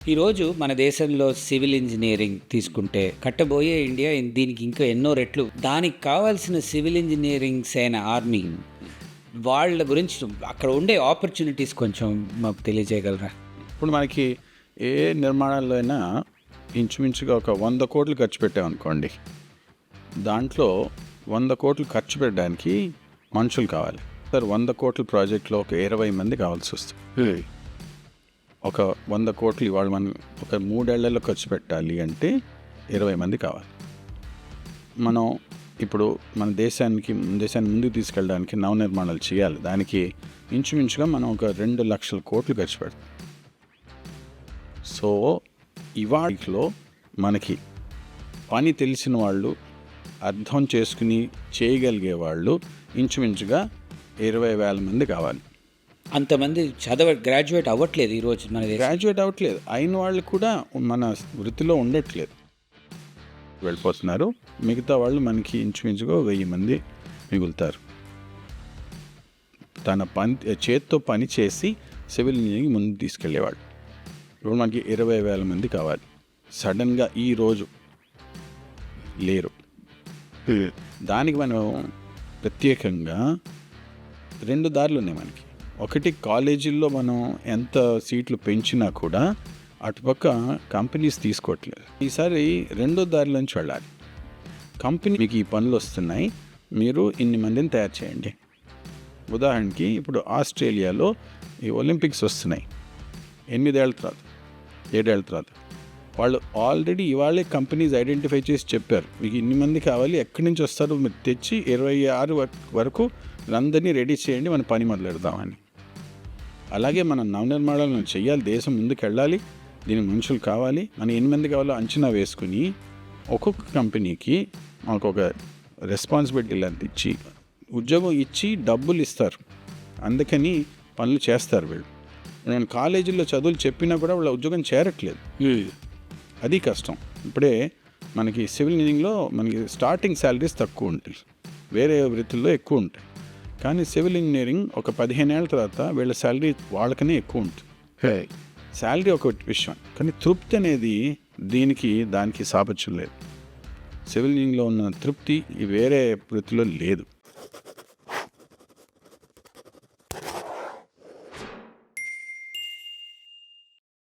ఈరోజు మన దేశంలో సివిల్ ఇంజనీరింగ్ తీసుకుంటే కట్టబోయే ఇండియా దీనికి ఇంకా ఎన్నో రెట్లు దానికి కావాల్సిన సివిల్ ఇంజనీరింగ్ సేన ఆర్మీ వాళ్ళ గురించి అక్కడ ఉండే ఆపర్చునిటీస్ కొంచెం మాకు తెలియజేయగలరా? ఇప్పుడు మనకి ఏ నిర్మాణాల్లో అయినా ఇంచుమించుగా ఒక 100 కోట్లు ఖర్చు పెట్టామనుకోండి, దాంట్లో 100 కోట్లు ఖర్చు పెట్టడానికి మనుషులు కావాలి. సార్ 100 కోట్ల ప్రాజెక్ట్లో ఒక 20 మంది కావాల్సి వస్తుంది. ఒక 100 కోట్లు ఇవాళ మనం ఒక 3 ఏళ్లలో ఖర్చు పెట్టాలి అంటే 20 మంది కావాలి. మనం ఇప్పుడు మన దేశాన్ని ముందుకు తీసుకెళ్ళడానికి నవనిర్మాణాలు చేయాలి. దానికి ఇంచుమించుగా మనం ఒక 2 లక్షల కోట్లు ఖర్చు పెడతాం. సో ఇవాళలో మనకి పని తెలిసిన వాళ్ళు, అర్థం చేసుకుని చేయగలిగే వాళ్ళు ఇంచుమించుగా 20,000 మంది కావాలి. అంతమంది గ్రాడ్యుయేట్ అవ్వట్లేదు ఈరోజు మన గ్రాడ్యుయేట్ అవ్వట్లేదు. అయిన వాళ్ళు కూడా మన వృత్తిలో ఉండట్లేదు, వెళ్ళిపోతున్నారు. మిగతా వాళ్ళు మనకి ఇంచుమించుగా 1000 మంది మిగులుతారు. తన చేత్తో పని చేసి సివిల్ ఇంజనీరింగ్ ముందు తీసుకెళ్ళేవాళ్ళు. ఇప్పుడు మనకి 20,000 మంది కావాలి. సడన్గా ఈరోజు లేరు. దానికి మనం ప్రత్యేకంగా 2 దారులు ఉన్నాయి మనకి. ఒకటి, కాలేజీల్లో మనం ఎంత సీట్లు పెంచినా కూడా అటుపక్క కంపెనీస్ తీసుకోవట్లేదు. ఈసారి 2వ దారిలోంచి వెళ్ళాలి. కంపెనీ మీకు ఈ పనులు వస్తున్నాయి, మీరు ఇన్ని మందిని తయారు చేయండి. ఉదాహరణకి ఇప్పుడు ఆస్ట్రేలియాలో ఈ ఒలింపిక్స్ వస్తున్నాయి 8 ఏళ్ళ తర్వాత 7 ఏళ్ళ తర్వాత. వాళ్ళు ఆల్రెడీ ఇవాళే కంపెనీస్ ఐడెంటిఫై చేసి చెప్పారు, మీకు ఇన్ని మంది కావాలి, ఎక్కడి నుంచి వస్తారో మీరు తెచ్చి 26 వరకు అందరినీ రెడీ చేయండి, మన పని మొదలెడదామని. అలాగే మనం నవనిర్మాణాలను చేయాలి, దేశం ముందుకు వెళ్ళాలి, దీనికి మనుషులు కావాలి. మనం 8 మంది కావాలో అంచనా వేసుకుని ఒక్కొక్క కంపెనీకి మనకు ఒక రెస్పాన్సిబిలిటీ లాంటి ఇచ్చి, ఉద్యోగం ఇచ్చి డబ్బులు ఇస్తారు. అందుకని పనులు చేస్తారు వీళ్ళు. నేను కాలేజీల్లో చదువులు చెప్పినా కూడా వాళ్ళ ఉద్యోగం చేరట్లేదు. అది కష్టం. ఇప్పుడే మనకి సివిల్ ఇంజనీరింగ్లో మనకి స్టార్టింగ్ శాలరీస్ తక్కువ ఉంటాయి, వేరే వృత్తుల్లో ఎక్కువ ఉంటాయి. కానీ సివిల్ ఇంజనీరింగ్ ఒక 15 ఏళ్ళ తర్వాత వీళ్ళ శాలరీ వాళ్ళకనే ఎక్కువ ఉంటుంది. శాలరీ ఒక విషయం, కానీ తృప్తి అనేది దానికి సాపత్యం లేదు. సివిల్ ఇంజనీరింగ్లో ఉన్న తృప్తి వేరే వృత్తిలో లేదు.